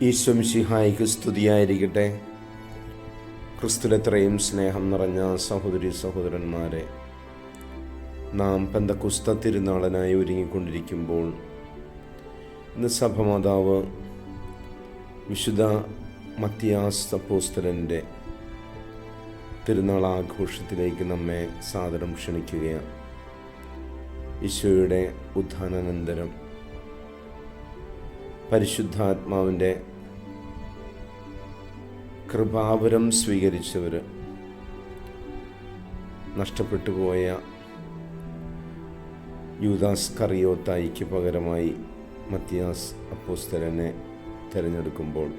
ഈശോ മിശിഹായ്ക്ക് സ്തുതിയായിരിക്കട്ടെ. ക്രിസ്തുവിലെത്രയും സ്നേഹം നിറഞ്ഞ സഹോദരി സഹോദരന്മാരെ, നാം പെന്തക്കോസ്ത് തിരുനാളിനായി ഒരുങ്ങിക്കൊണ്ടിരിക്കുമ്പോൾ ഇന്ന് സഭമാതാവ് വിശുദ്ധ മത്തിയാസ് അപ്പോസ്തലൻ്റെ തിരുനാൾ ആഘോഷത്തിലേക്ക് നമ്മെ സാദരം ക്ഷണിക്കുകയാണ്. ഈശോയുടെ ഉത്ഥാനാനന്തരം പരിശുദ്ധാത്മാവിൻ്റെ കൃപാവരം സ്വീകരിച്ചവർ, നഷ്ടപ്പെട്ടു പോയ യൂദാസ് കറിയോത്തായിക്ക് പകരമായി മത്തിയാസ് അപ്പോസ്തലനെ തിരഞ്ഞെടുക്കുമ്പോൾ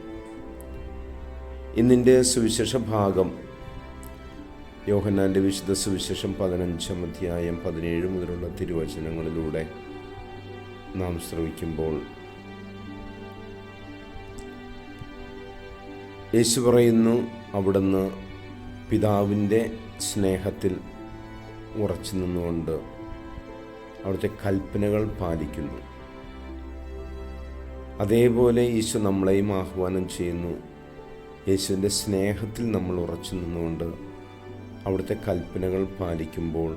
ഇന്നിൻ്റെ സുവിശേഷ ഭാഗം യോഹന്നാൻ്റെ വിശുദ്ധ സുവിശേഷം 15-ാം അധ്യായം 17 മുതലുള്ള തിരുവചനങ്ങളിലൂടെ നാം ശ്രവിക്കുമ്പോൾ യേശു പറയുന്നു, അവിടുന്ന് പിതാവിൻ്റെ സ്നേഹത്തിൽ ഉറച്ചു നിന്നുകൊണ്ട് അവിടുത്തെ കൽപ്പനകൾ പാലിക്കുന്നു. അതേപോലെ ഈശോ നമ്മളെയും ആഹ്വാനം ചെയ്യുന്നു. യേശുവിൻ്റെ സ്നേഹത്തിൽ നമ്മൾ ഉറച്ചു നിന്നുകൊണ്ട് അവിടുത്തെ കൽപ്പനകൾ പാലിക്കുമ്പോൾ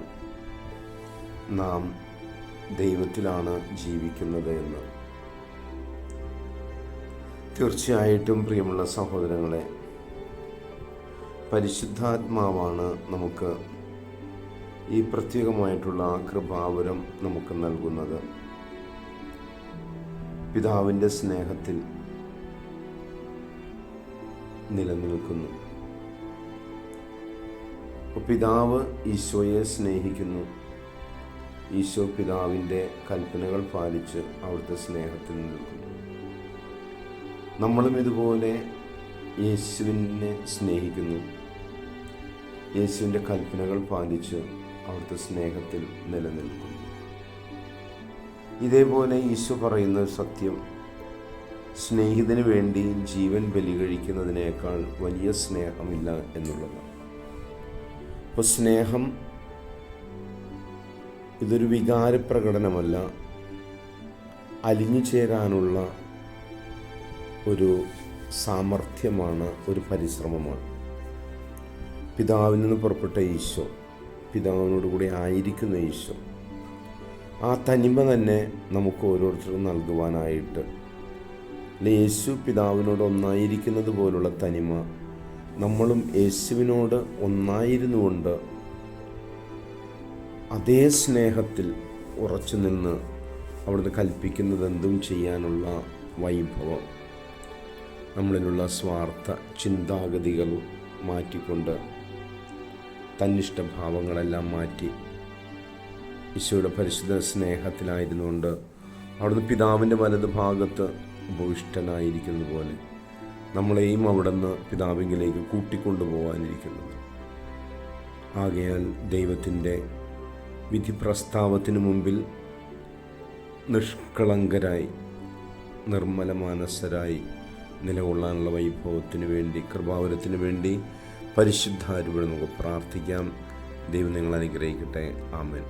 നാം ദൈവത്തിലാണ് ജീവിക്കുന്നത് എന്ന്. തീർച്ചയായിട്ടും പ്രിയമുള്ള സഹോദരങ്ങളെ, പരിശുദ്ധാത്മാവാണ് നമുക്ക് ഈ പ്രത്യേകമായിട്ടുള്ള കൃപാവരം നമുക്ക് നൽകുന്നത്. പിതാവിൻ്റെ സ്നേഹത്തിൽ നിലനിൽക്കുന്നു. പിതാവ് ഈശോയെ സ്നേഹിക്കുന്നു. ഈശോ പിതാവിൻ്റെ കൽപ്പനകൾ പാലിച്ച് അവിടുത്തെ സ്നേഹത്തിൽ നിൽക്കുന്നു. നമ്മളും ഇതുപോലെ യേശുവിനെ സ്നേഹിക്കുന്നു. യേശുവിൻ്റെ കൽപ്പനകൾ പാലിച്ച് അവിടുത്തെ സ്നേഹത്തിൽ നിലനിൽക്കുന്നു. ഇതേപോലെ ഈശോ പറയുന്ന സത്യം, സ്നേഹിതന് വേണ്ടി ജീവൻ ബലി കഴിക്കുന്നതിനേക്കാൾ വലിയ സ്നേഹമില്ല എന്നുള്ളതാണ്. അപ്പോൾ സ്നേഹം ഇതൊരു വികാരപ്രകടനമല്ല, അലിഞ്ഞു ചേരാനുള്ള ഒരു സാമർഥ്യമാണ്, ഒരു പരിശ്രമമാണ്. പിതാവിൽ നിന്ന് പുറപ്പെട്ട ഈശോ, പിതാവിനോട് കൂടി ആയിരിക്കുന്ന ഈശോ, ആ തനിമ തന്നെ നമുക്ക് ഓരോരുത്തർക്കും നൽകുവാനായിട്ട്, യേശു പിതാവിനോട് ഒന്നായിരിക്കുന്നത് പോലുള്ള തനിമ നമ്മളും യേശുവിനോട് ഒന്നായിരുന്നുകൊണ്ട് അതേ സ്നേഹത്തിൽ ഉറച്ചു നിന്ന് അവിടുന്ന് കൽപ്പിക്കുന്നതെന്തും ചെയ്യാനുള്ള വൈഭവം, നമ്മളിലുള്ള സ്വാർത്ഥ ചിന്താഗതികൾ മാറ്റിക്കൊണ്ട് തന്നിഷ്ടഭാവങ്ങളെല്ലാം മാറ്റി ഈശോയുടെ പരിശുദ്ധ സ്നേഹത്തിലായിരുന്നുകൊണ്ട് അവിടുന്ന് പിതാവിൻ്റെ വലത് ഭാഗത്ത് ഉപവിഷ്ടനായിരിക്കുന്നത് പോലെ നമ്മളെയും അവിടുന്ന് പിതാവിങ്കിലേക്ക് കൂട്ടിക്കൊണ്ടുപോകാനിരിക്കുന്നത്. ആകയാൽ ദൈവത്തിൻ്റെ വിധി പ്രസ്താവത്തിന് മുമ്പിൽ നിഷ്കളങ്കരായി നിർമ്മല മാനസരായി നിലകൊള്ളാനുള്ള വൈഭവത്തിന് വേണ്ടി, കൃപാവരത്തിന് വേണ്ടി പരിശുദ്ധാരൂപി നമുക്ക് പ്രാർത്ഥിക്കാം. ദൈവം നിങ്ങളെ അനുഗ്രഹിക്കട്ടെ. ആമേൻ.